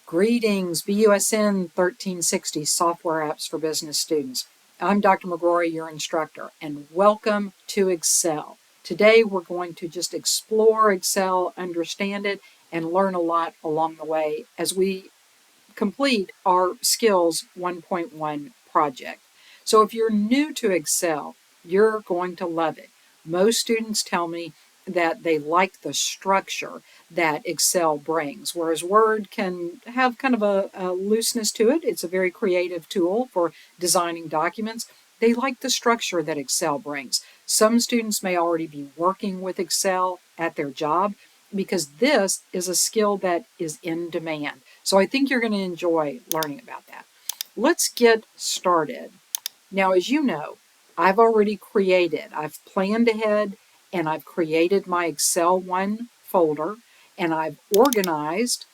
Greetings, BUSN 1360 Software Apps for Business Students. I'm Dr. McGrory, your instructor, and welcome to Excel. Today we're going to just explore Excel, understand it, and learn a lot along the way as we complete our Skills 1.1 project. So if you're new to Excel, you're going to love it. Most students tell me that they like the structure that Excel brings, whereas Word can have kind of a looseness to it. It's a very creative tool for designing documents. They like the structure that Excel brings. Some students may already be working with Excel at their job because this is a skill that is in demand. So I think you're going to enjoy learning about that. Let's get started. Now, as you know, I've planned ahead, and I've created my Excel 1 folder, and I've organized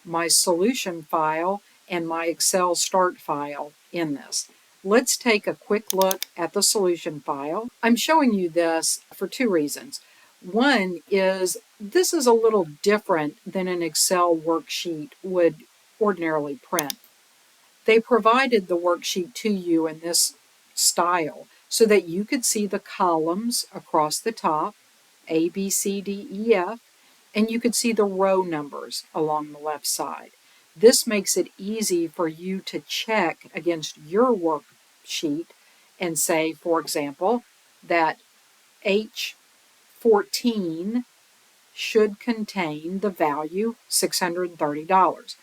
my solution file and my Excel start file in this. Let's take a quick look at the solution file. I'm showing you this for two reasons. One is this is a little different than an Excel worksheet would ordinarily print. They provided the worksheet to you in this style so that you could see the columns across the top, A, B, C, D, E, F, and you could see the row numbers along the left side. This makes it easy for you to check against your worksheet and say, for example, that H14 should contain the value $630.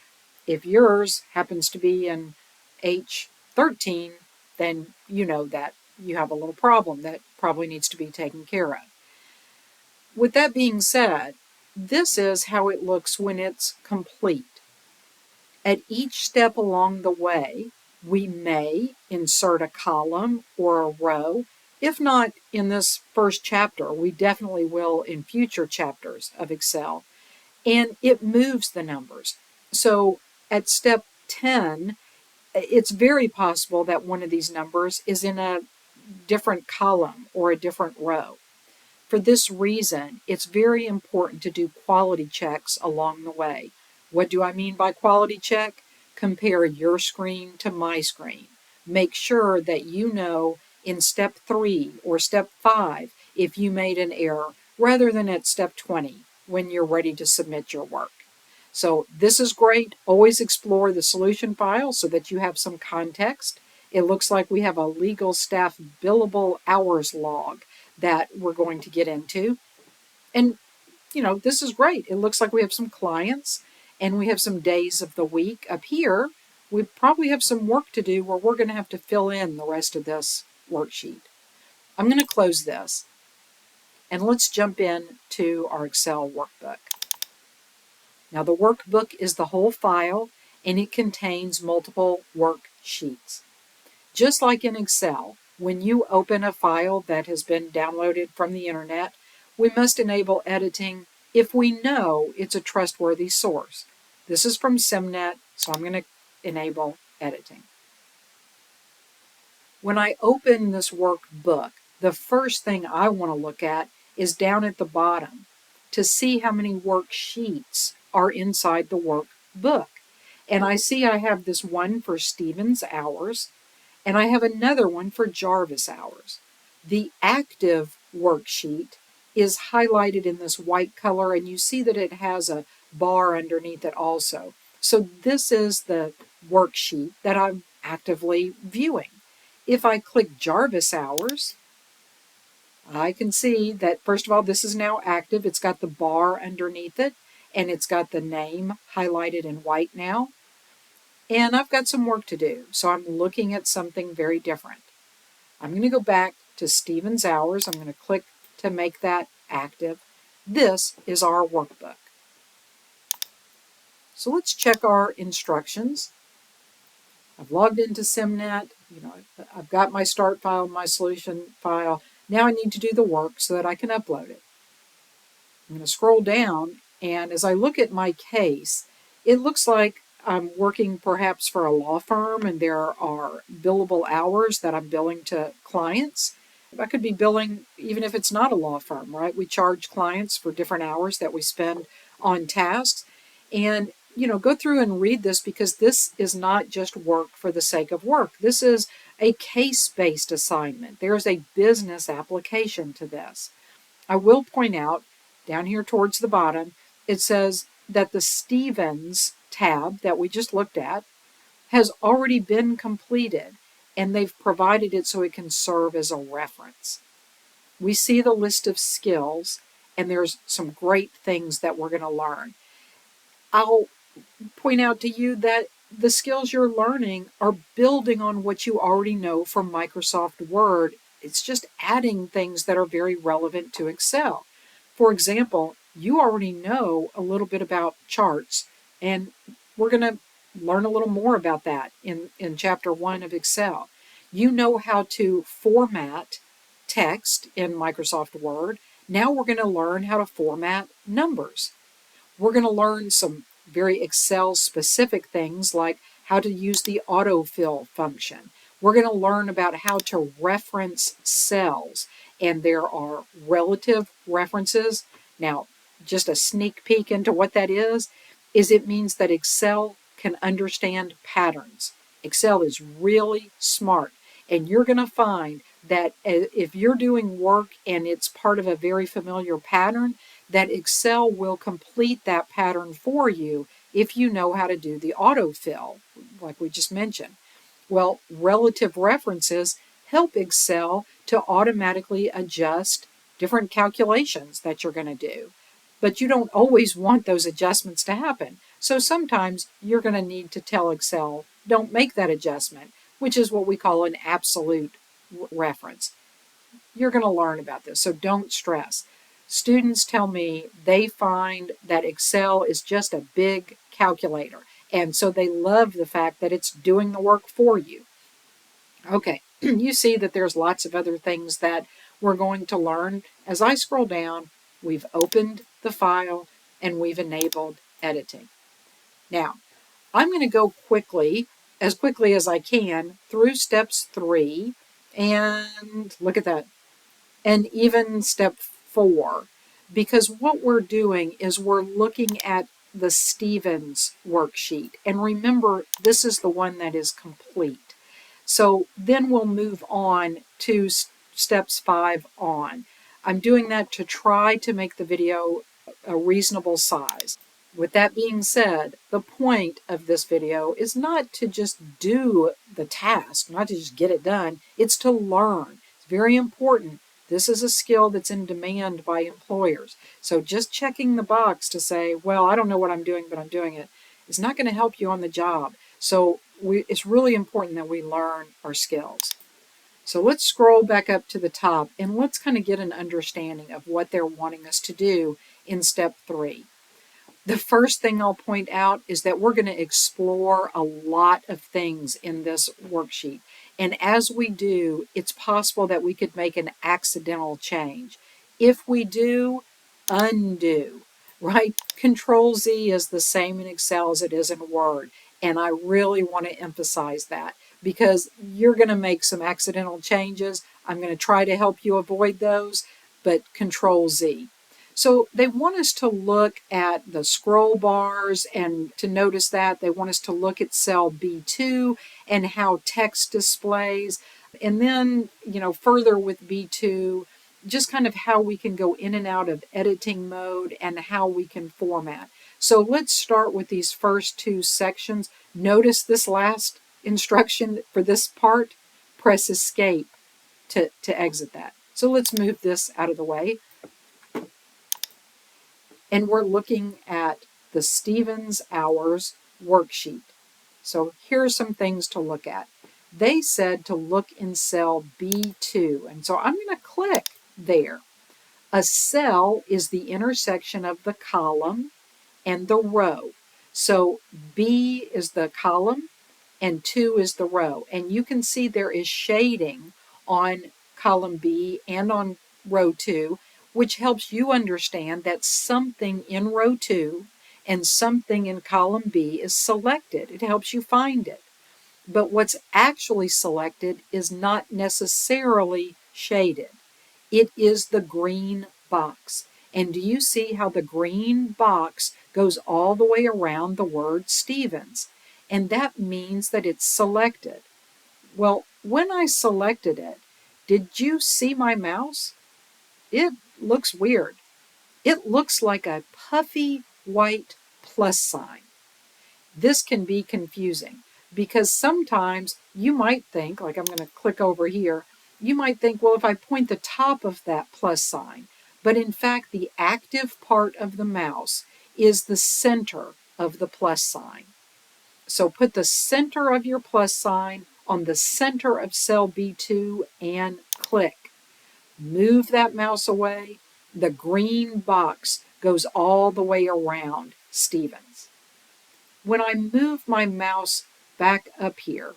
If yours happens to be in H13, then you know that you have a little problem that probably needs to be taken care of. With that being said, this is how it looks when it's complete. At each step along the way, we may insert a column or a row. If not in this first chapter, we definitely will in future chapters of Excel. And it moves the numbers. So at step 10, it's very possible that one of these numbers is in a different column or a different row. For this reason, it's very important to do quality checks along the way. What do I mean by quality check? Compare your screen to my screen. Make sure that you know in step 3 or step 5 if you made an error, rather than at step 20 when you're ready to submit your work. So this is great. Always explore the solution file so that you have some context. It looks like we have a legal staff billable hours log that we're going to get into. And, this is great. It looks like we have some clients and we have some days of the week. Up here, we probably have some work to do where we're going to have to fill in the rest of this worksheet. I'm going to close this and let's jump in to our Excel workbook. Now, the workbook is the whole file and it contains multiple worksheets. Just like in Excel, when you open a file that has been downloaded from the internet, we must enable editing if we know it's a trustworthy source. This is from SimNet, so I'm going to enable editing. When I open this workbook, the first thing I want to look at is down at the bottom to see how many worksheets are inside the workbook. And I see I have this one for Stevens hours, and I have another one for Jarvis hours. The active worksheet is highlighted in this white color, and you see that it has a bar underneath it also. So this is the worksheet that I'm actively viewing. If I click Jarvis hours, I can see that, first of all, this is now active. It's got the bar underneath it, and it's got the name highlighted in white now. And I've got some work to do, so I'm looking at something very different. I'm going to go back to Stevens hours. I'm going to click to make that active. This is our workbook. So let's check our instructions. I've logged into SimNet. I've got my start file, my solution file. Now I need to do the work so that I can upload it. I'm going to scroll down, and as I look at my case, it looks like I'm working perhaps for a law firm, and there are billable hours that I'm billing to clients. I could be billing even if it's not a law firm, right? We charge clients for different hours that we spend on tasks. And go through and read this, because this is not just work for the sake of work. This is a case-based assignment. There's a business application to this. I will point out down here towards the bottom, it says that the Stevens tab that we just looked at has already been completed, and they've provided it so it can serve as a reference. We see the list of skills, and there's some great things that we're going to learn. I'll point out to you that the skills you're learning are building on what you already know from Microsoft Word. It's just adding things that are very relevant to Excel. For example, you already know a little bit about charts, and we're going to learn a little more about that in Chapter 1 of Excel. You know how to format text in Microsoft Word. Now we're going to learn how to format numbers. We're going to learn some very Excel specific things like how to use the autofill function. We're going to learn about how to reference cells, and there are relative references. Now, just a sneak peek into what that is it means that Excel can understand patterns. Excel is really smart, and you're going to find that if you're doing work and it's part of a very familiar pattern, that Excel will complete that pattern for you if you know how to do the autofill, like we just mentioned. Well, relative references help Excel to automatically adjust different calculations that you're going to do. But you don't always want those adjustments to happen. So sometimes you're going to need to tell Excel, don't make that adjustment, which is what we call an absolute reference. You're going to learn about this, so don't stress. Students tell me they find that Excel is just a big calculator, and so they love the fact that it's doing the work for you. Okay, you see that there's lots of other things that we're going to learn. As I scroll down, we've opened the file and we've enabled editing. Now, I'm going to go as quickly as I can, through steps 3, and look at that, and even step 4, because what we're doing is we're looking at the Stevens worksheet. And remember, this is the one that is complete. So then we'll move on to steps 5 on. I'm doing that to try to make the video a reasonable size. With that being said, the point of this video is not to just do the task, not to just get it done, it's to learn. It's very important. This is a skill that's in demand by employers. So just checking the box to say, well, I don't know what I'm doing, but I'm doing it, is not going to help you on the job. So it's really important that we learn our skills. So let's scroll back up to the top and let's kind of get an understanding of what they're wanting us to do in step 3. The first thing I'll point out is that we're going to explore a lot of things in this worksheet. And as we do, it's possible that we could make an accidental change. If we do, undo, right? Ctrl+Z is the same in Excel as it is in Word. And I really want to emphasize that because you're going to make some accidental changes. I'm going to try to help you avoid those, but Ctrl+Z. So they want us to look at the scroll bars, and to notice that they want us to look at cell B2 and how text displays. And then, further with B2, just kind of how we can go in and out of editing mode and how we can format. So let's start with these first 2 sections. Notice this last instruction for this part, press escape to exit that. So let's move this out of the way. And we're looking at the Stevens Hours worksheet. So here are some things to look at. They said to look in cell B2, and so I'm going to click there. A cell is the intersection of the column and the row. So B is the column and 2 is the row. And you can see there is shading on column B and on row 2, which helps you understand that something in row 2 and something in column B is selected. It helps you find it. But what's actually selected is not necessarily shaded. It is the green box. And do you see how the green box goes all the way around the word Stevens, and that means that it's selected. Well, when I selected it, did you see my mouse? It looks weird. It looks like a puffy white plus sign. This can be confusing because sometimes you might think, like I'm going to click over here, you might think, well, if I point the top of that plus sign, but in fact, the active part of the mouse is the center of the plus sign. So put the center of your plus sign on the center of cell B2 and click. Move that mouse away. The green box goes all the way around Stevens. When I move my mouse back up here,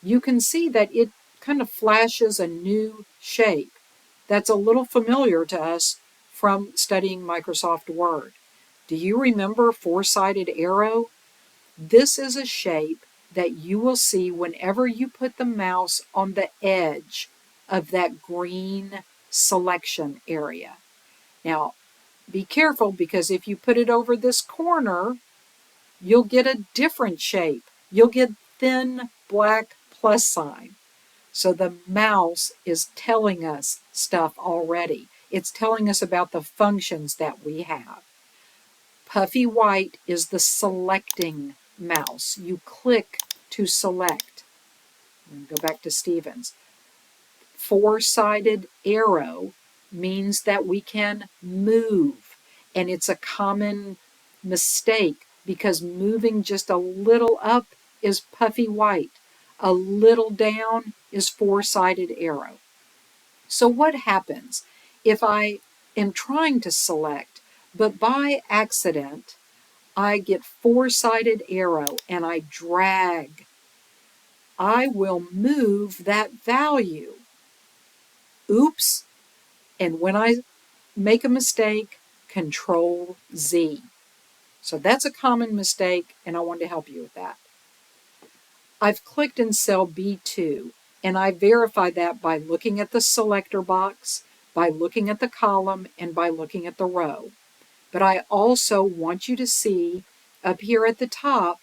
you can see that it kind of flashes a new shape that's a little familiar to us from studying Microsoft Word. Do you remember four-sided arrow? This is a shape that you will see whenever you put the mouse on the edge of that green selection area. Now, be careful because if you put it over this corner, you'll get a different shape. You'll get thin black plus sign. So the mouse is telling us stuff already. It's telling us about the functions that we have. Puffy white is the selecting mouse. You click to select. Go back to Stevens. Four-sided arrow means that we can move, and it's a common mistake because moving just a little up is puffy white, a little down is four-sided arrow. So what happens if I am trying to select, but by accident I get four-sided arrow and I drag? I will move that value. Oops. And when I make a mistake, Ctrl Z. So that's a common mistake, and I wanted to help you with that. I've clicked in cell B2, and I verify that by looking at the selector box, by looking at the column, and by looking at the row. But I also want you to see up here at the top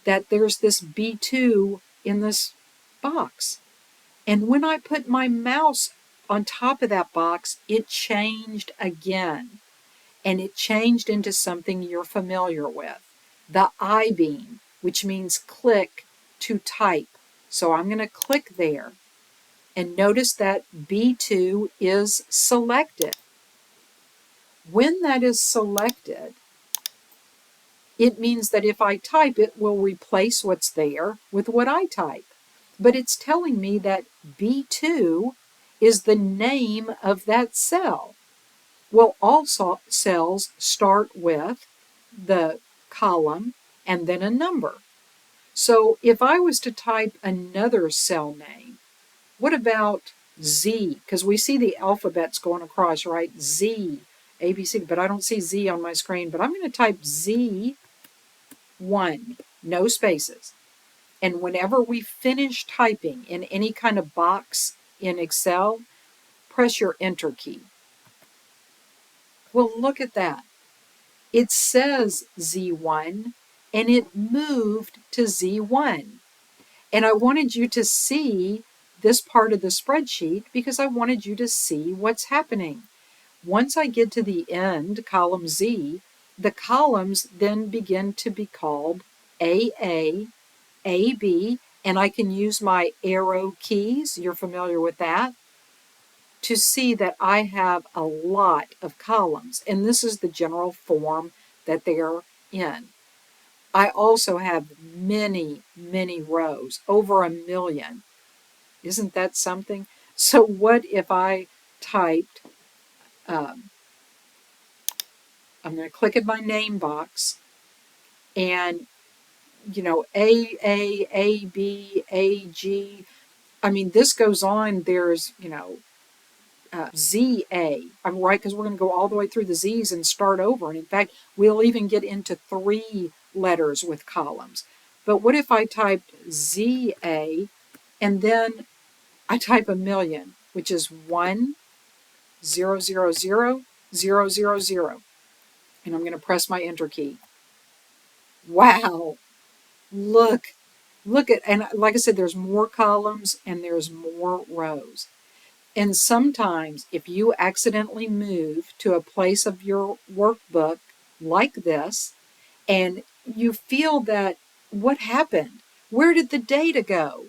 that there's this B2 in this box. And when I put my mouse on top of that box, it changed again. And it changed into something you're familiar with, the I-beam, which means click to type. So I'm going to click there. And notice that B2 is selected. When that is selected, it means that if I type, it will replace what's there with what I type. But it's telling me that B2 is the name of that cell. Well, all cells start with the column and then a number. So if I was to type another cell name, what about Z? Because we see the alphabets going across, right? Z, A, B, C, but I don't see Z on my screen. But I'm going to type Z1, no spaces. And whenever we finish typing in any kind of box in Excel, press your Enter key. Well, look at that. It says Z1, and it moved to Z1. And I wanted you to see this part of the spreadsheet because I wanted you to see what's happening. Once I get to the end, column Z, the columns then begin to be called AA, AB, and I can use my arrow keys, you're familiar with that, to see that I have a lot of columns, and this is the general form that they're in. I also have many, many rows, over 1 million. Isn't that something? So what if I typed, I'm going to click in my name box, and A, B, A, G. I mean, this goes on. There's, ZA. I'm right, because we're going to go all the way through the Z's and start over. And in fact, we'll even get into 3 letters with columns. But what if I typed ZA and then I type 1 million, which is 1, 0, 0, 0, 0, 0, 0. and I'm going to press my enter key. Wow, look, look at, and like I said, there's more columns and there's more rows. And sometimes if you accidentally move to a place of your workbook like this, and you feel that, what happened? Where did the data go?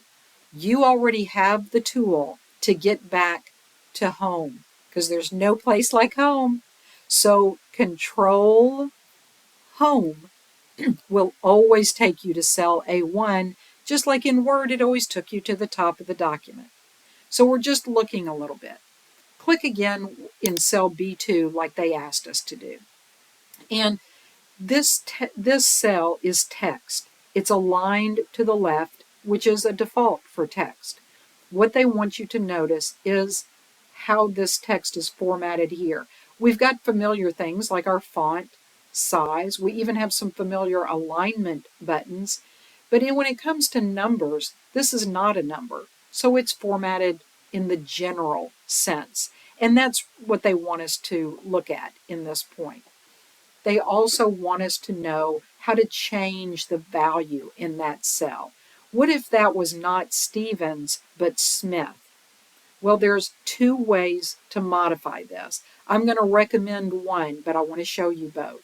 You already have the tool to get back to home, because there's no place like home. So Control Home will always take you to cell A1, just like in Word it always took you to the top of the document. So we're just looking a little bit. Click again in cell B2 like they asked us to do. And this cell is text. It's aligned to the left, which is a default for text. What they want you to notice is how this text is formatted here. We've got familiar things like our font, size. We even have some familiar alignment buttons. But when it comes to numbers, this is not a number. So it's formatted in the general sense. And that's what they want us to look at in this point. They also want us to know how to change the value in that cell. What if that was not Stevens, but Smith? Well, there's two ways to modify this. I'm going to recommend one, but I want to show you both.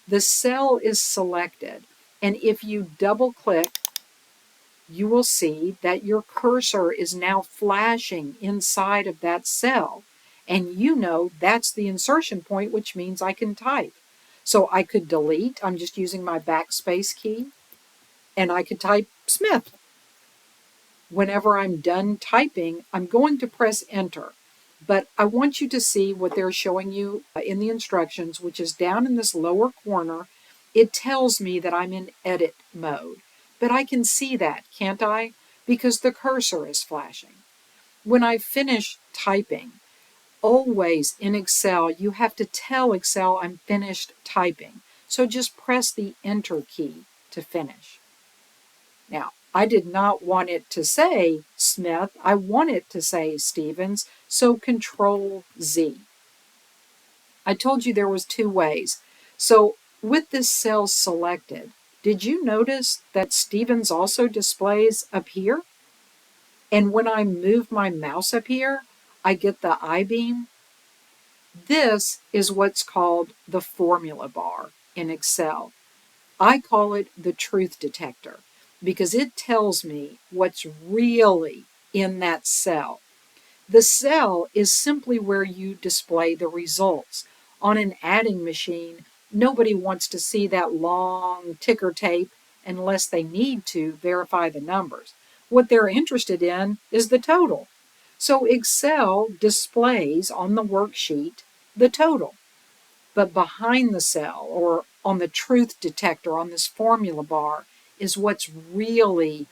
The cell is selected, and if you double click, you will see that your cursor is now flashing inside of that cell. And you know that's the insertion point, which means I can type. So I could delete, I'm just using my backspace key, and I could type Smith. Whenever I'm done typing, I'm going to press enter. But I want you to see what they're showing you in the instructions, which is down in this lower corner. It tells me that I'm in edit mode. But I can see that, can't I? Because the cursor is flashing. When I finish typing, always in Excel, you have to tell Excel I'm finished typing. So just press the enter key to finish. Now, I did not want it to say Smith. I want it to say Stevens, so Control Z. I told you there was two ways. So with this cell selected, did you notice that Stevens also displays up here? And when I move my mouse up here, I get the I-beam. This is what's called the formula bar in Excel. I call it the truth detector because it tells me what's really in that cell. The cell is simply where you display the results. On an adding machine, nobody wants to see that long ticker tape unless they need to verify the numbers. What they're interested in is the total. So Excel displays on the worksheet the total. But behind the cell, or on the truth detector on this formula bar, is what's really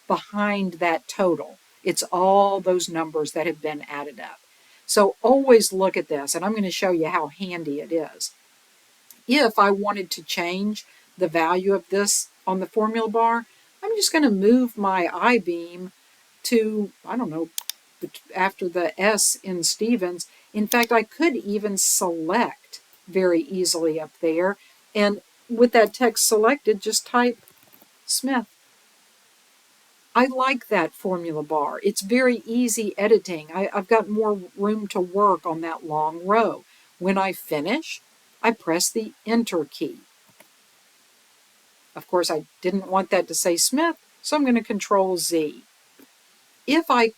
behind that total. It's all those numbers that have been added up. So always look at this, and I'm going to show you how handy it is. If I wanted to change the value of this on the formula bar, I'm just going to move my I-beam to, I don't know, after the S in Stevens. In fact, I could even select very easily up there, and with that text selected, just type Smith. I like that formula bar. It's very easy editing. I've got more room to work on that long row. When I finish, I press the enter key. Of course, I didn't want that to say Smith, so I'm going to Control Z. If I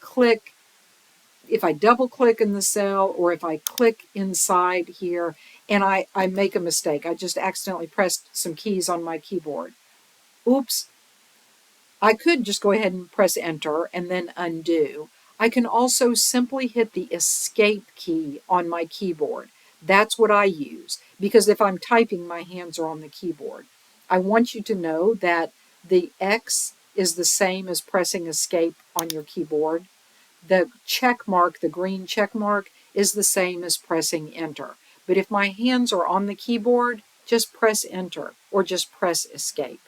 double click in the cell, or if I click inside here and I make a mistake, I just accidentally pressed some keys on my keyboard. Oops. I could just go ahead and press enter and then undo. I can also simply hit the escape key on my keyboard. That's what I use, because if I'm typing, my hands are on the keyboard. I want you to know that the X is the same as pressing escape on your keyboard. The check mark, the green check mark, is the same as pressing enter. But if my hands are on the keyboard, just press enter or just press escape.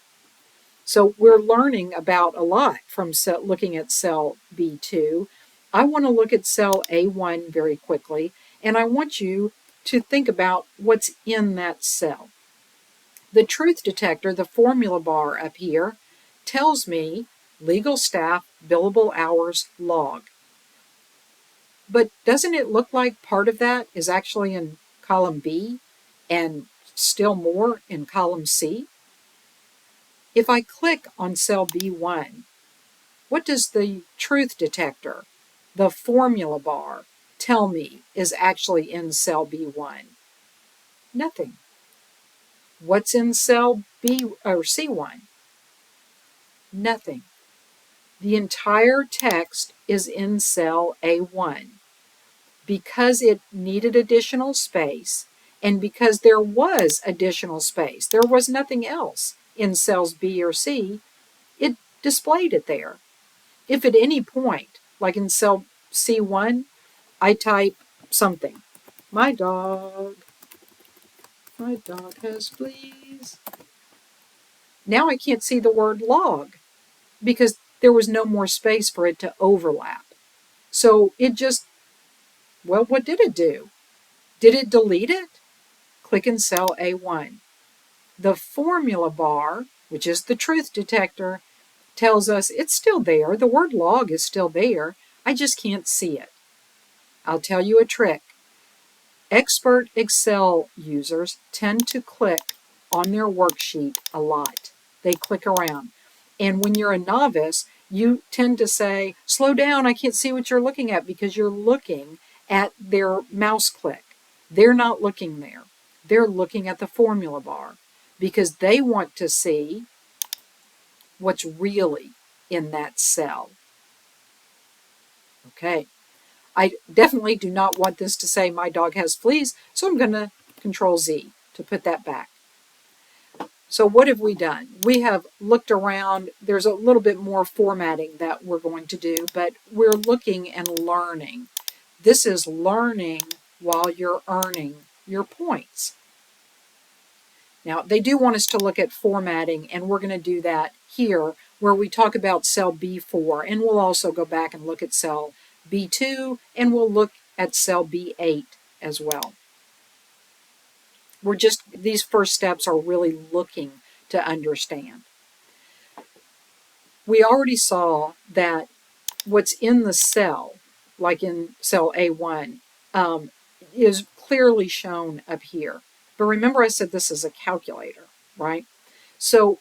So we're learning about a lot from looking at cell B2. I want to look at cell A1 very quickly, and I want you to think about what's in that cell. The truth detector, the formula bar up here, tells me legal staff billable hours log. But doesn't it look like part of that is actually in column B and still more in column C? If I click on cell B1, what does the truth detector, the formula bar, tell me is actually in cell B1? Nothing. What's in cell B or C1? Nothing. The entire text is in cell A1. Because it needed additional space, and because there was additional space, there was nothing else in cells B or C, it displayed it there. If at any point, like in cell C1, I type something, my dog has fleas. Now I can't see the word log because there was no more space for it to overlap. So it just, well, what did it do? Did it delete it? Click in cell A1. The formula bar, which is the truth detector, tells us it's still there. The word log is still there. I just can't see it. I'll tell you a trick. Expert Excel users tend to click on their worksheet a lot. They click around. And when you're a novice, you tend to say, slow down, I can't see what you're looking at, because you're looking at their mouse click. They're not looking there. They're looking at the formula bar because they want to see what's really in that cell. Okay. I definitely do not want this to say my dog has fleas, so I'm going to Ctrl Z to put that back. So what have we done? We have looked around. There's a little bit more formatting that we're going to do, but we're looking and learning. This is learning while you're earning your points. Now, they do want us to look at formatting, and we're going to do that here where we talk about cell B4, and we'll also go back and look at cell B2, and we'll look at cell B8 as well. These first steps are really looking to understand. We already saw that what's in the cell, like in cell A1, is clearly shown up here. But remember I said this is a calculator, right? So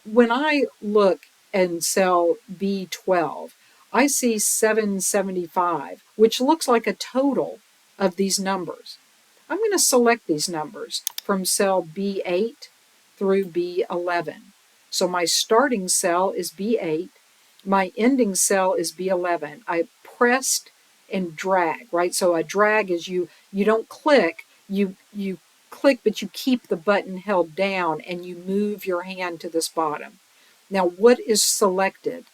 when I look in cell B12, I see 775, which looks like a total of these numbers. I'm going to select these numbers from cell B8 through B11. So my starting cell is B8. My ending cell is B11. I pressed and drag, right? So a drag is you don't click, you click, but you keep the button held down and you move your hand to this bottom. Now, what is selected?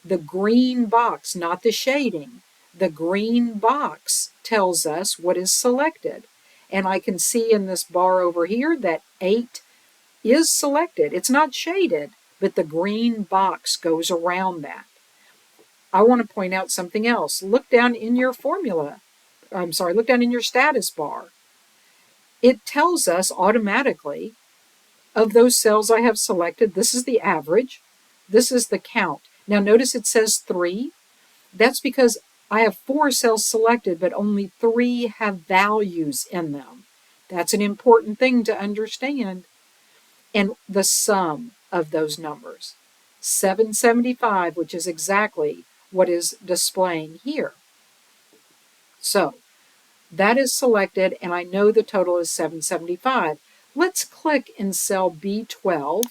The green box, not the shading. The green box tells us what is selected. And I can see in this bar over here that 8 is selected. It's not shaded, but the green box goes around that. I want to point out something else. Look down in your look down in your status bar. It tells us automatically of those cells I have selected, this is the average, this is the count. Now notice it says 3. That's because I have 4 cells selected, but only 3 have values in them. That's an important thing to understand. And the sum of those numbers, 775, which is exactly what is displaying here. So that is selected, and I know the total is 775. Let's click in cell B12.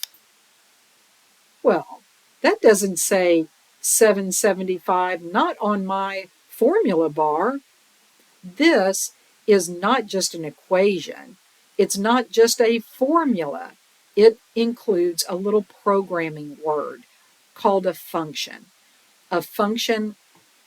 Well, that doesn't say 775, not on my formula bar. This is not just an equation. It's not just a formula. It includes a little programming word called a function. A function,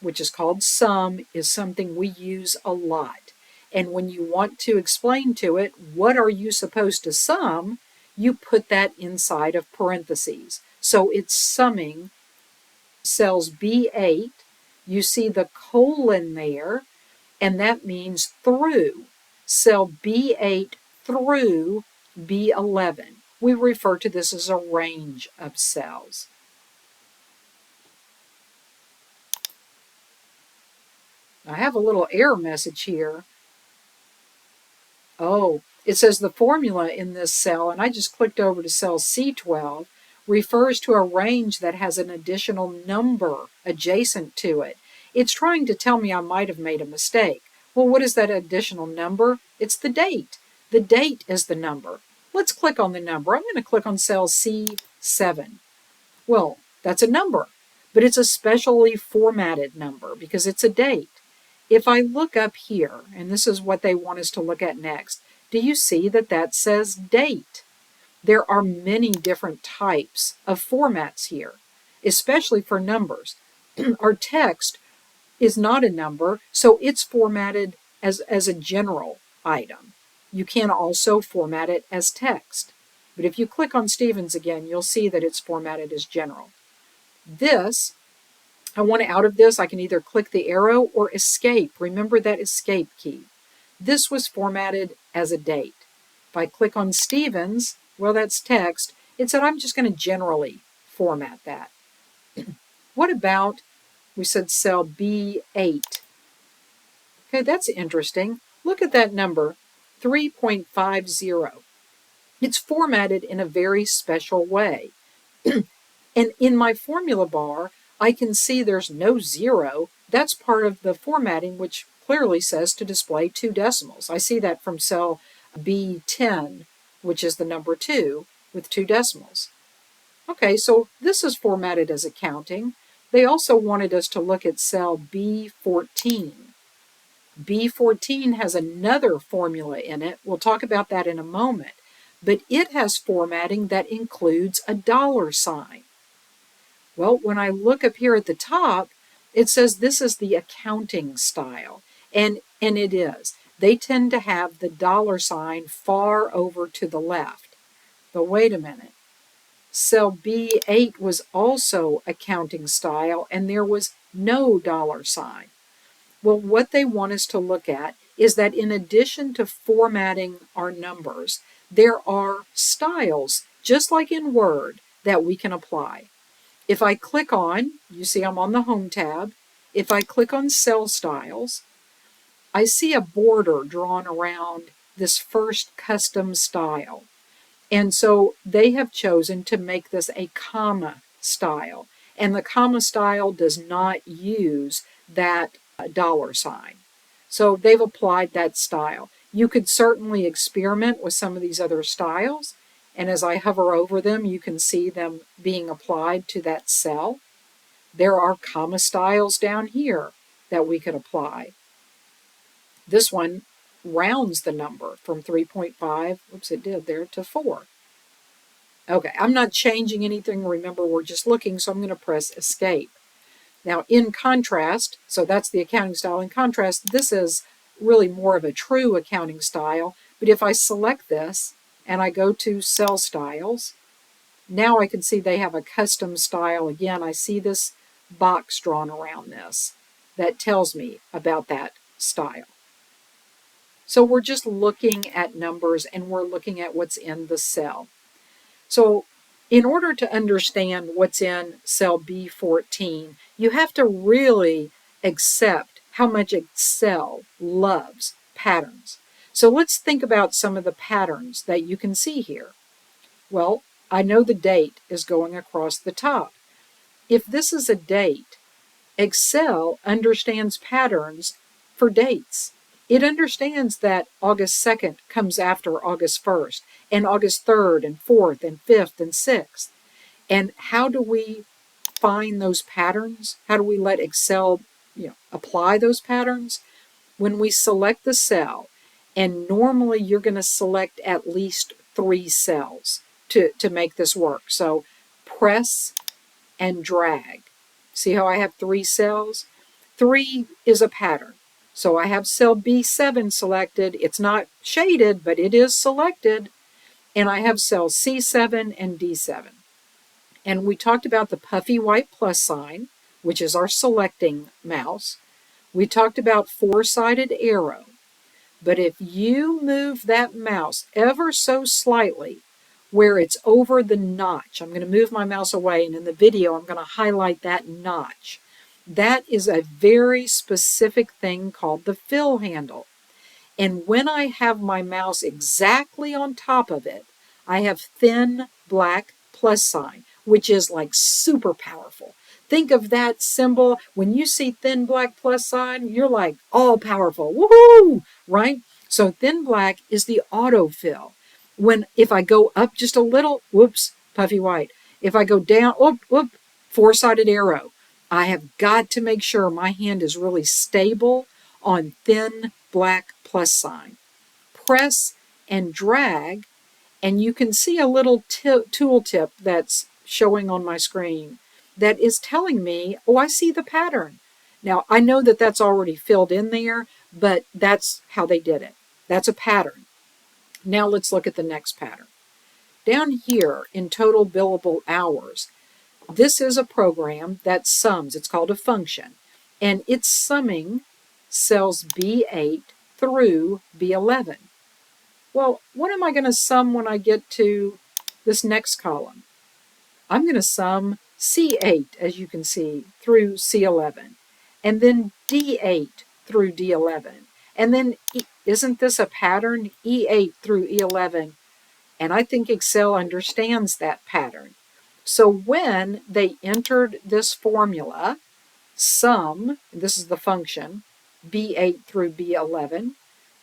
which is called sum, is something we use a lot. And when you want to explain to it, what are you supposed to sum, you put that inside of parentheses. So it's summing cells B8. You see the colon there, and that means through. cell B8 through B11. We refer to this as a range of cells. I have a little error message here. Oh, it says the formula in this cell, and I just clicked over to cell C12, refers to a range that has an additional number adjacent to it. It's trying to tell me I might have made a mistake. Well, what is that additional number? It's the date. The date is the number. Let's click on the number. I'm going to click on cell C7. Well, that's a number, but it's a specially formatted number because it's a date. If I look up here, and this is what they want us to look at next, do you see that that says date? There are many different types of formats here, especially for numbers. Our text is not a number, so it's formatted as a general item. You can also format it as text. But if you click on Stevens again, you'll see that it's formatted as general. This, I want out of this, I can either click the arrow or escape. Remember that escape key. This was formatted as a date. If I click on Stevens, well, that's text. It said I'm just going to generally format that. What about, we said cell B8. Okay, that's interesting. Look at that number, 3.50. It's formatted in a very special way. And in my formula bar, I can see there's no zero. That's part of the formatting, which clearly says to display 2 decimals. I see that from cell B10, which is the number 2, with 2 decimals. Okay, so this is formatted as accounting. They also wanted us to look at cell B14. B14 has another formula in it. We'll talk about that in a moment. But it has formatting that includes a $sign. Well, when I look up here at the top, it says this is the accounting style, and it is. They tend to have the $sign far over to the left. But wait a minute. Cell B8 was also accounting style, and there was no $sign. Well, what they want us to look at is that in addition to formatting our numbers, there are styles, just like in Word, that we can apply. If I click on, you see I'm on the Home tab, if I click on Cell Styles, I see a border drawn around this first custom style. And so they have chosen to make this a comma style. And the comma style does not use that $sign. So they've applied that style. You could certainly experiment with some of these other styles. And as I hover over them, you can see them being applied to that cell. There are comma styles down here that we could apply. This one rounds the number from 3.5, oops, it did there, to 4. Okay, I'm not changing anything. Remember, we're just looking, so I'm going to press Escape. Now, in contrast, so that's the accounting style. In contrast, this is really more of a true accounting style. But if I select this and I go to Cell Styles, now I can see they have a custom style. Again, I see this box drawn around this that tells me about that style. So we're just looking at numbers and we're looking at what's in the cell. So in order to understand what's in cell B14, you have to really accept how much Excel loves patterns. So let's think about some of the patterns that you can see here. Well, I know the date is going across the top. If this is a date, Excel understands patterns for dates. It understands that August 2nd comes after August 1st, and August 3rd, and 4th, and 5th, and 6th. And how do we find those patterns? How do we let Excel, apply those patterns? When we select the cell, and normally you're going to select at least 3 cells to make this work. So press and drag. See how I have 3 cells? 3 is a pattern. So I have cell B7 selected. It's not shaded, but it is selected. And I have cells C7 and D7. And we talked about the puffy white plus sign, which is our selecting mouse. We talked about 4-sided arrow. But if you move that mouse ever so slightly where it's over the notch, I'm going to move my mouse away, and in the video I'm going to highlight that notch. That is a very specific thing called the fill handle. And when I have my mouse exactly on top of it, I have thin black plus sign, which is like super powerful. Think of that symbol. When you see thin black plus sign, you're like all powerful. Woohoo! Right? So thin black is the autofill. If I go up just a little, whoops, puffy white. If I go down, four-sided arrow. I have got to make sure my hand is really stable on thin black plus sign. Press and drag, and you can see a little tooltip that's showing on my screen that is telling me, oh, I see the pattern. Now, I know that that's already filled in there, but that's how they did it. That's a pattern. Now let's look at the next pattern. Down here in total billable hours, this is a program that sums. It's called a function, and it's summing cells B8 through B11. Well, what am I going to sum when I get to this next column? I'm going to sum C8, as you can see, through C11, and then D8 through D11. And then, isn't this a pattern? E8 through E11. And I think Excel understands that pattern. So when they entered this formula, sum, this is the function, B8 through B11,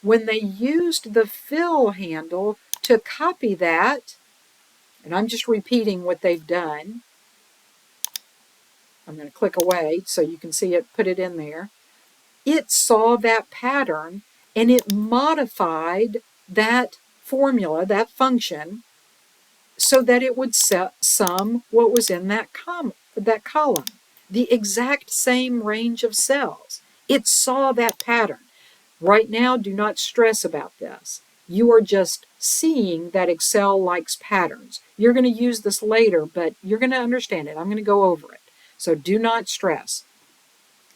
when they used the fill handle to copy that, and I'm just repeating what they've done. I'm going to click away so you can see it, put it in there. It saw that pattern and it modified that formula, that function, so that it would sum what was in that column, the exact same range of cells. It saw that pattern. Right now, do not stress about this. You are just seeing that Excel likes patterns. You're going to use this later, but you're going to understand it. I'm going to go over it. So do not stress.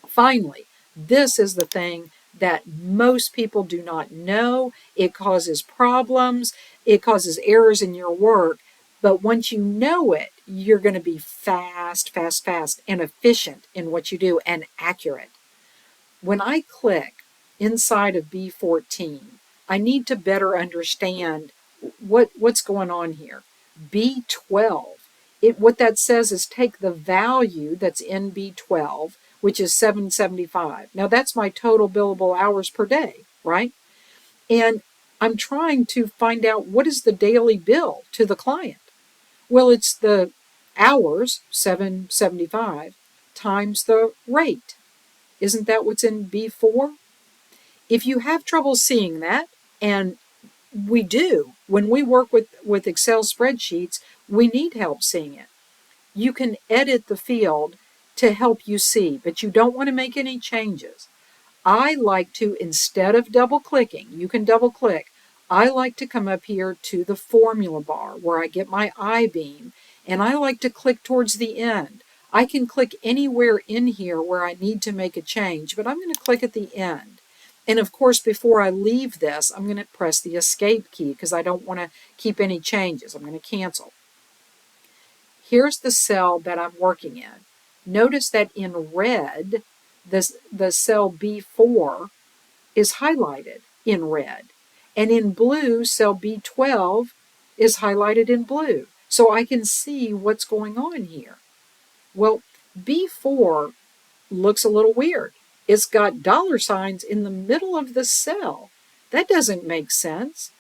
Finally, this is the thing that most people do not know. It causes problems. It causes errors in your work. But once you know it, you're going to be fast, and efficient in what you do and accurate. When I click inside of B14, I need to better understand what's going on here. B12, what that says is take the value that's in B12, which is 775. Now that's my total billable hours per day, right? And I'm trying to find out what is the daily bill to the client. Well, it's the hours, 775, times the rate. Isn't that what's in B4? If you have trouble seeing that, and we do, when we work with Excel spreadsheets, we need help seeing it. You can edit the field to help you see, but you don't want to make any changes. I like to, instead of double clicking, you can double click, I like to come up here to the formula bar where I get my I-beam, and I like to click towards the end. I can click anywhere in here where I need to make a change, but I'm going to click at the end. And of course, before I leave this, I'm going to press the escape key because I don't want to keep any changes. I'm going to cancel. Here's the cell that I'm working in. Notice that in red, the cell B4 is highlighted in red. And in blue, cell B12 is highlighted in blue. So I can see what's going on here. Well, B4 looks a little weird. It's got dollar signs in the middle of the cell. That doesn't make sense.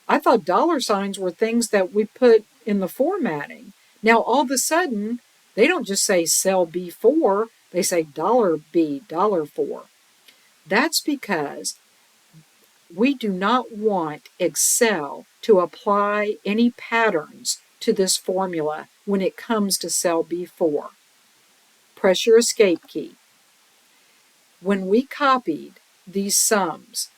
I thought dollar signs were things that we put in the formatting. Now, all of a sudden, they don't just say cell B4, they say $B, $4. That's because we do not want Excel to apply any patterns to this formula when it comes to cell B4. Press your escape key. When we copied these sums,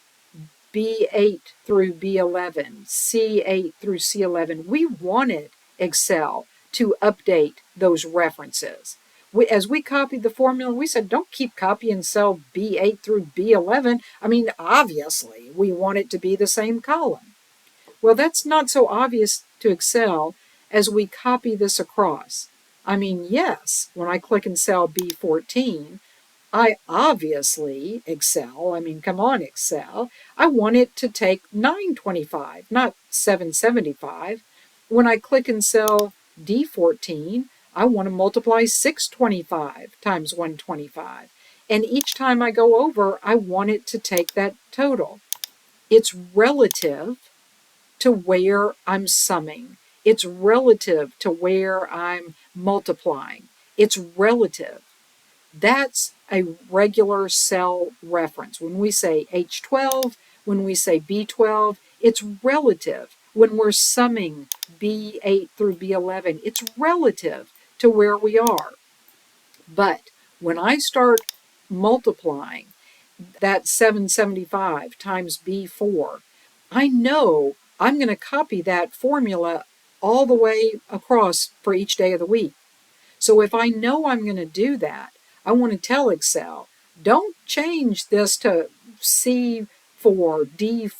B8 through B11, C8 through C11, we wanted Excel to update those references. As we copied the formula, we said, don't keep copying cell B8 through B11. I mean, obviously, we want it to be the same column. Well, that's not so obvious to Excel as we copy this across. I mean, yes, when I click in cell B14, I obviously, Excel, I mean, come on, Excel, I want it to take 925, not 775. When I click in cell D14, I want to multiply 625 times 125. And each time I go over, I want it to take that total. It's relative to where I'm summing. It's relative to where I'm multiplying. It's relative. That's a regular cell reference. When we say H12, when we say B12, it's relative. When we're summing B8 through B11, it's relative to where we are. But when I start multiplying that 775 times B4, I know I'm going to copy that formula all the way across for each day of the week. So if I know I'm going to do that, I want to tell Excel, don't change this to C4, D4,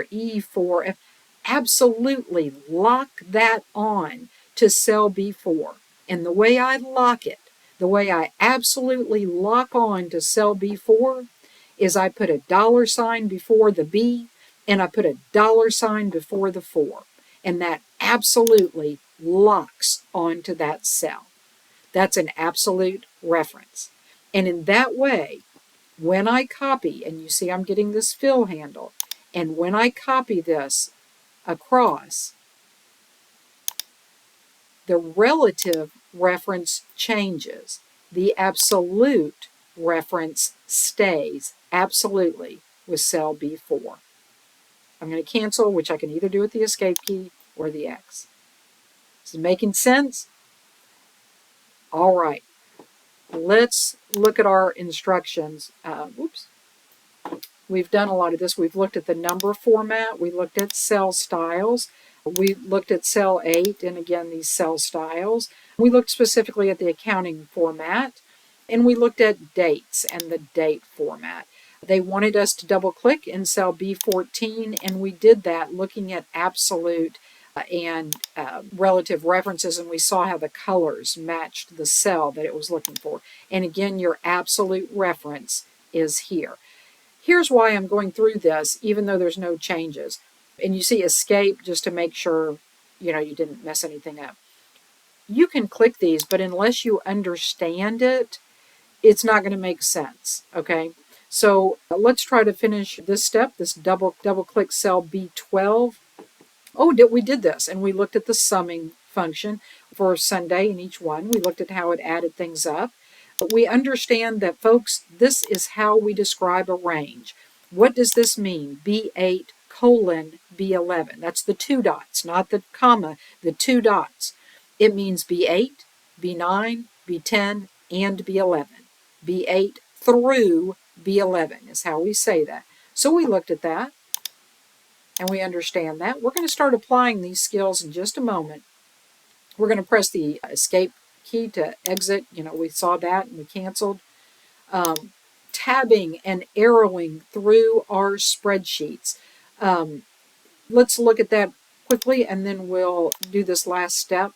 E4. Absolutely lock that on to cell B4. And the way I lock it, the way I absolutely lock on to cell B4 is I put a dollar sign before the B and I put a dollar sign before the 4. And that absolutely locks onto that cell. That's an absolute reference. And in that way, when I copy, and you see I'm getting this fill handle, and when I copy this across, the relative reference changes. The absolute reference stays absolutely with cell B4. I'm going to cancel, which I can either do with the escape key or the X. Is it making sense? All right. Let's look at our instructions. We've done a lot of this. We've looked at the number format. We looked at cell styles. We looked at cell 8 and again these cell styles. We looked specifically at the accounting format. And we looked at dates and the date format. They wanted us to double click in cell B14 and we did that looking at absolute and relative references, and we saw how the colors matched the cell that it was looking for. And again, your absolute reference is here. Here's why I'm going through this, even though there's no changes. And you see escape just to make sure, you didn't mess anything up. You can click these, but unless you understand it, it's not going to make sense, okay? So let's try to finish this step, this double click cell B12. Oh, we did this, and we looked at the summing function for Sunday in each one. We looked at how it added things up. But we understand that, folks, this is how we describe a range. What does this mean? B8 colon B11. That's the 2 dots, not the comma, the 2 dots. It means B8, B9, B10, and B11. B8 through B11 is how we say that. So we looked at that. And we understand that. We're going to start applying these skills in just a moment. We're going to press the escape key to exit. We saw that and we canceled. Tabbing and arrowing through our spreadsheets. Let's look at that quickly and then we'll do this last step.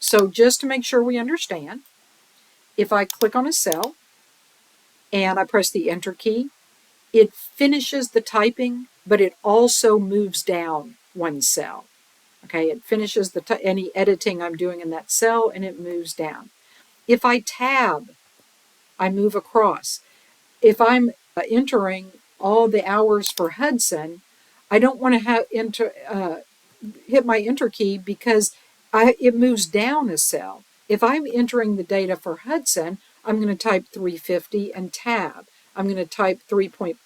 So just to make sure we understand, if I click on a cell and I press the enter key, it finishes the typing, but it also moves down one cell. Okay, it finishes any editing I'm doing in that cell and it moves down. If I tab, I move across. If I'm entering all the hours for Hudson, I don't want to hit my enter key because it moves down a cell. If I'm entering the data for Hudson, I'm going to type 350 and tab. I'm going to type 3.50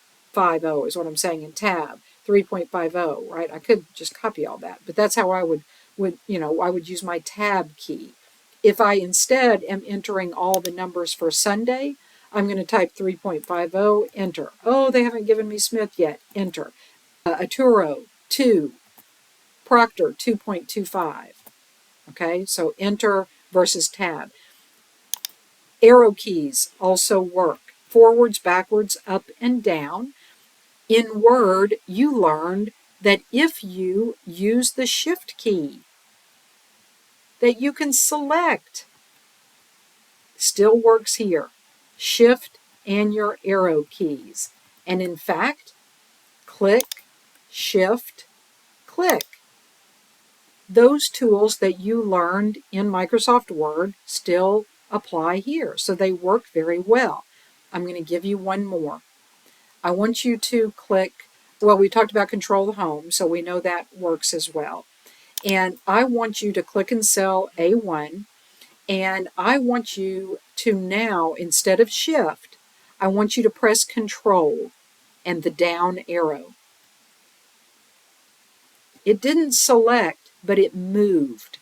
is what I'm saying in tab. 3.50, right? I could just copy all that, but that's how I would use my tab key. If I instead am entering all the numbers for Sunday, I'm going to type 3.50, enter. Oh, they haven't given me Smith yet, enter. Arturo, 2. Proctor, 2.25. Okay, so enter versus tab. Arrow keys also work. Forwards, backwards, up, and down. In Word, you learned that if you use the Shift key, that you can select. Still works here. Shift and your arrow keys. And in fact, click, Shift, click. Those tools that you learned in Microsoft Word still apply here. So they work very well. I'm going to give you one more. I want you to click, well, we talked about Ctrl+Home, so we know that works as well. And I want you to click in cell A1, and I want you to now, instead of Shift, I want you to press Control and the down arrow. It didn't select, but it moved.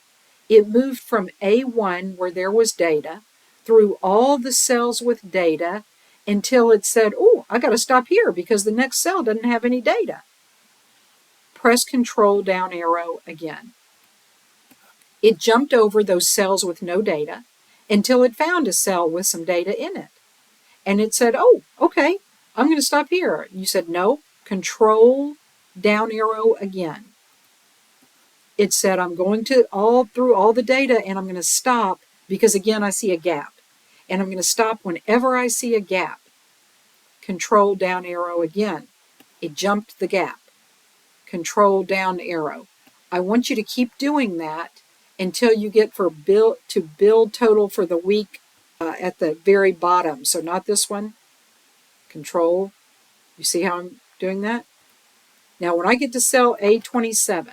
It moved from A1, where there was data, through all the cells with data until it said, oh, I got to stop here because the next cell doesn't have any data. Press Control down arrow again. It jumped over those cells with no data until it found a cell with some data in it. And it said, oh, okay, I'm going to stop here. You said, no, Control down arrow again. It said, I'm going to through all the data and I'm going to stop because, again, I see a gap. And I'm going to stop whenever I see a gap. Control down arrow again. It jumped the gap. Control down arrow. I want you to keep doing that until you get to build total for the week at the very bottom. So not this one. Control. You see how I'm doing that? Now when I get to cell A27,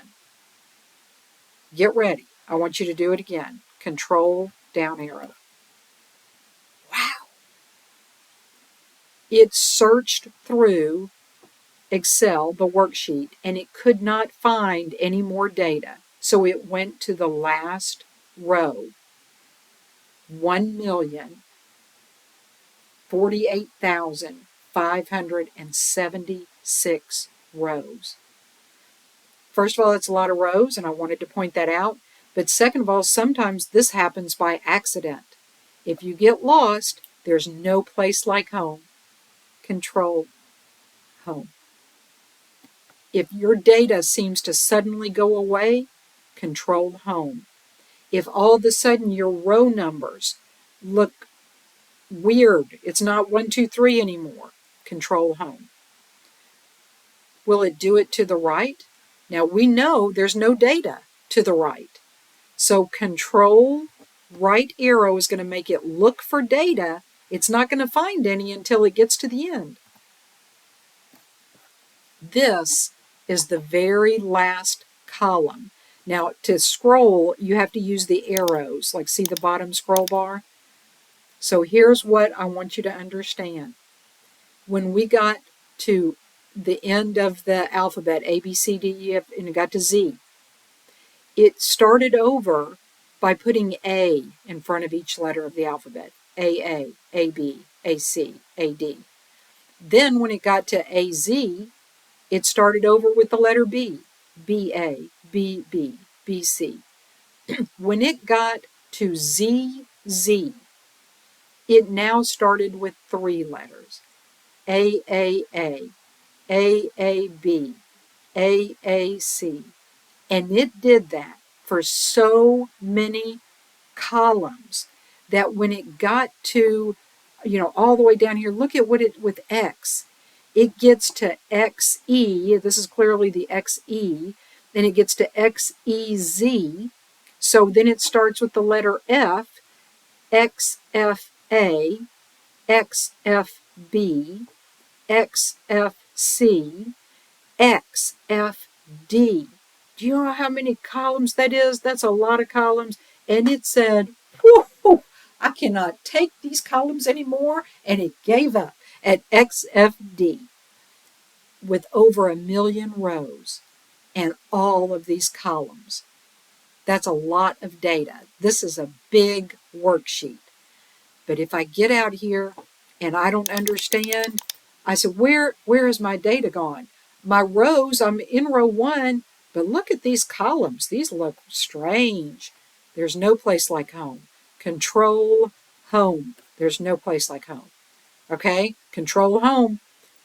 get ready. I want you to do it again. Control down arrow. Wow. It searched through Excel, the worksheet, and it could not find any more data. So it went to the last row. 1,048,576 rows. First of all, that's a lot of rows, and I wanted to point that out. But second of all, sometimes this happens by accident. If you get lost, there's no place like home. Control home. If your data seems to suddenly go away, Control home. If all of a sudden your row numbers look weird, it's not 1, 2, 3 anymore, Control home. Will it do it to the right? Now we know there's no data to the right. So Control right arrow is going to make it look for data. It's not going to find any until it gets to the end. This is the very last column. Now to scroll, you have to use the arrows, like see the bottom scroll bar? So here's what I want you to understand. When we got to the end of the alphabet, A, B, C, D, E, F, and it got to Z, it started over by putting A in front of each letter of the alphabet. A, B, A, C, A, D. Then when it got to A, Z, it started over with the letter B. B, A, B, B, B, C. When it got to Z, Z, it now started with 3 letters. A, B, A, C. And it did that for so many columns that when it got to, all the way down here, look at what it, with X, it gets to XE, this is clearly the XE, then it gets to XEZ, so then it starts with the letter F, XFA, XFB, XFC, XFD. Do you know how many columns that is? That's a lot of columns. And it said, whoo, I cannot take these columns anymore. And it gave up at XFD with over 1 million rows and all of these columns. That's a lot of data. This is a big worksheet. But if I get out here and I don't understand, I said, where is my data gone? My rows, I'm in row 1, but look at these columns. These look strange. There's no place like home. Control home. There's no place like home. Okay? Control Home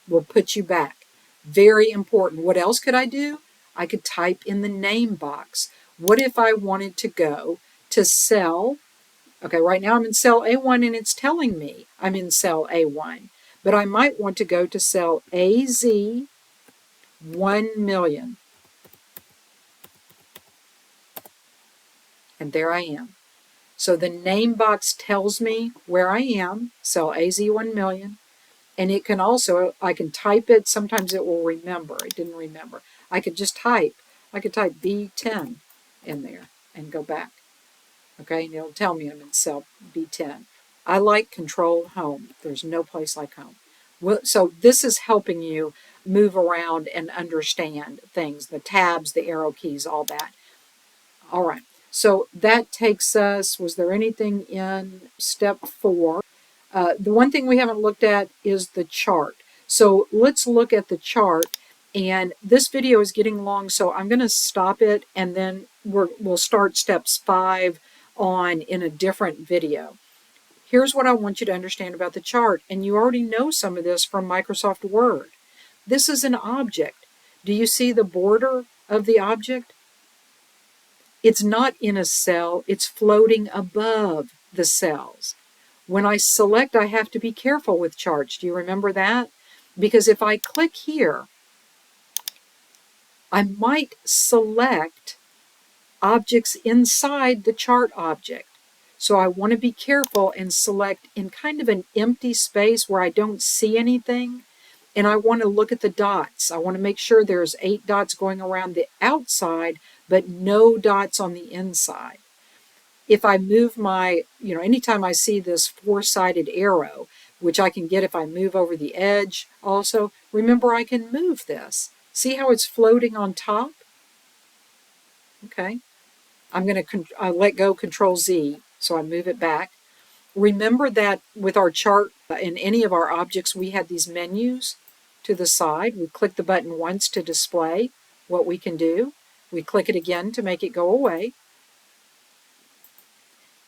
will put you back. Very important. What else could I do? I could type in the name box. What if I wanted to go to cell? Okay, right now I'm in cell A1 and it's telling me I'm in cell A1. But I might want to go to cell AZ 1 million. And there I am. So the name box tells me where I am, cell AZ 1 million. And it can also, I can type it. Sometimes it will remember. It didn't remember. I could just type. I could type B10 in there and go back. Okay, and it'll tell me I'm in cell B10. I like Control Home. There's no place like home. So this is helping you move around and understand things, the tabs, the arrow keys, all that. All right, so that takes us, was there anything in step 4? The one thing we haven't looked at is the chart. So let's look at the chart. And this video is getting long, so I'm going to stop it, and then we'll start steps 5 on in a different video. Here's what I want you to understand about the chart, and you already know some of this from Microsoft Word. This is an object. Do you see the border of the object? It's not in a cell, it's floating above the cells. When I select, I have to be careful with charts. Do you remember that? Because if I click here, I might select objects inside the chart object. So I want to be careful and select in kind of an empty space where I don't see anything. And I want to look at the dots. I want to make sure there's 8 dots going around the outside, but no dots on the inside. If I move my, anytime I see this 4-sided arrow, which I can get if I move over the edge also, remember I can move this. See how it's floating on top? Okay. I'm going to let go Control Z, so I move it back. Remember that with our chart, in any of our objects, we had these menus to the side. We click the button once to display what we can do. We click it again to make it go away.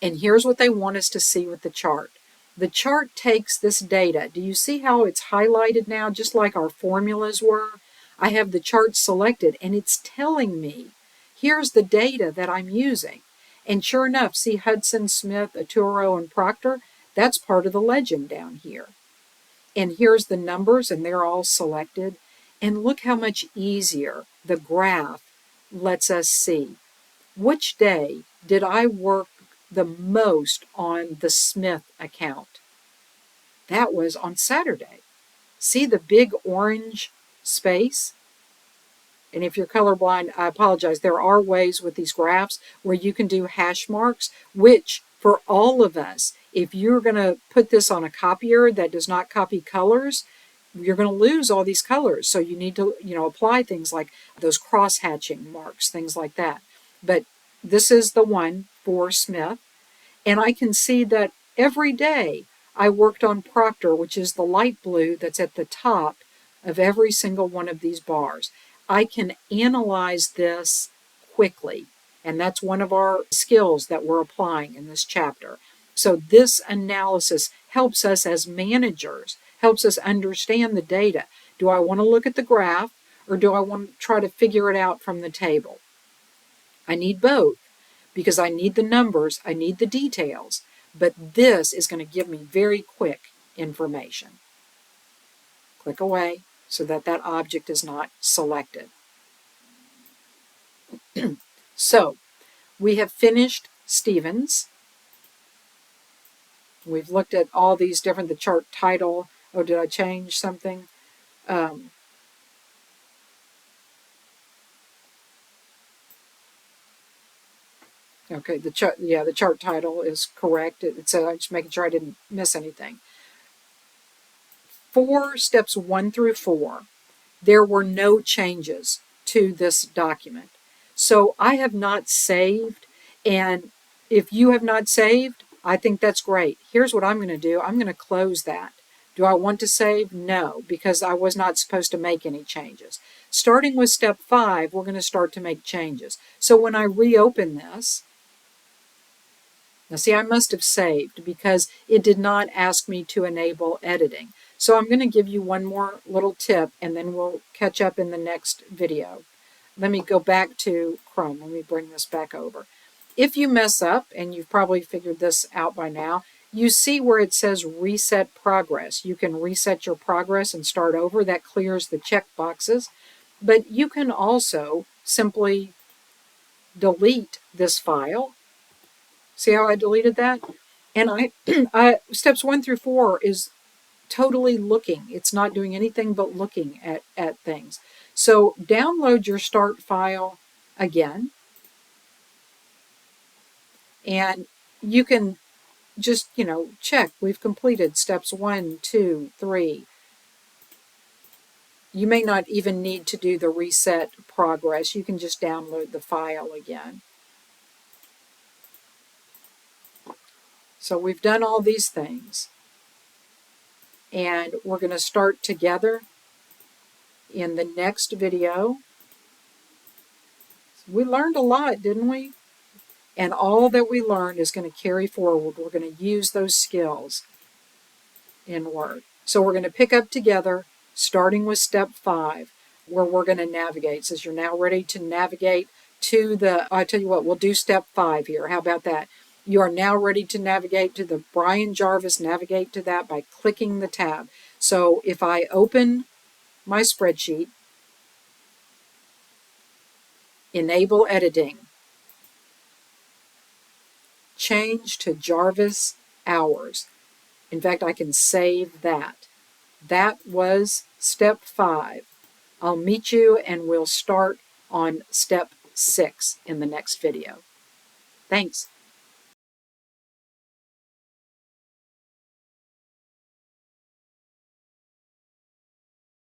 And here's what they want us to see with the chart. The chart takes this data. Do you see how it's highlighted now, just like our formulas were? I have the chart selected, and it's telling me, here's the data that I'm using. And sure enough, see Hudson, Smith, Arturo, and Proctor? That's part of the legend down here. And here's the numbers, and they're all selected. And look how much easier the graph lets us see. Which day did I work the most on the Smith account? That was on Saturday. See the big orange space? And if you're colorblind, I apologize. There are ways with these graphs where you can do hash marks, which for all of us, if you're going to put this on a copier that does not copy colors, you're going to lose all these colors. So you need to, apply things like those cross-hatching marks, things like that. But this is the one for Smith. And I can see that every day I worked on Proctor, which is the light blue that's at the top of every single one of these bars. I can analyze this quickly, and that's one of our skills that we're applying in this chapter. So this analysis helps us as managers, helps us understand the data. Do I want to look at the graph, or do I want to try to figure it out from the table? I need both, because I need the numbers, I need the details, but this is going to give me very quick information. Click away so that that object is not selected. So, we have finished Stevens. We've looked at all these different, the chart title. Oh, did I change something? Okay, the chart title is correct. I'm just making sure I didn't miss anything. For steps 1 through 4, there were no changes to this document. So I have not saved, and if you have not saved, I think that's great. Here's what I'm going to do. I'm going to close that. Do I want to save? No, because I was not supposed to make any changes. Starting with step 5, we're going to start to make changes. So when I reopen this, Now see, I must have saved because it did not ask me to enable editing. So I'm going to give you one more little tip and then we'll catch up in the next video. Let me go back to Chrome. Let me bring this back over. If you mess up, and you've probably figured this out by now, you see where it says reset progress. You can reset your progress and start over. That clears the check boxes. But you can also simply delete this file. See how I deleted that? And steps 1 through 4 is totally looking. It's not doing anything but looking at things. So download your start file again. And you can just, check. We've completed steps 1, 2, 3. You may not even need to do the reset progress. You can just download the file again. So we've done all these things. And we're going to start together in the next video. We learned a lot, didn't we? And all that we learned is going to carry forward. We're going to use those skills in Word. So we're going to pick up together, starting with step 5, where we're going to navigate. It says you're now ready to navigate to I tell you what, we'll do step 5 here. How about that? You are now ready to navigate to the Brian Jarvis. Navigate to that by clicking the tab. So if I open my spreadsheet, enable editing, change to Jarvis hours. In fact, I can save that. That was step 5. I'll meet you and we'll start on step 6 in the next video. Thanks.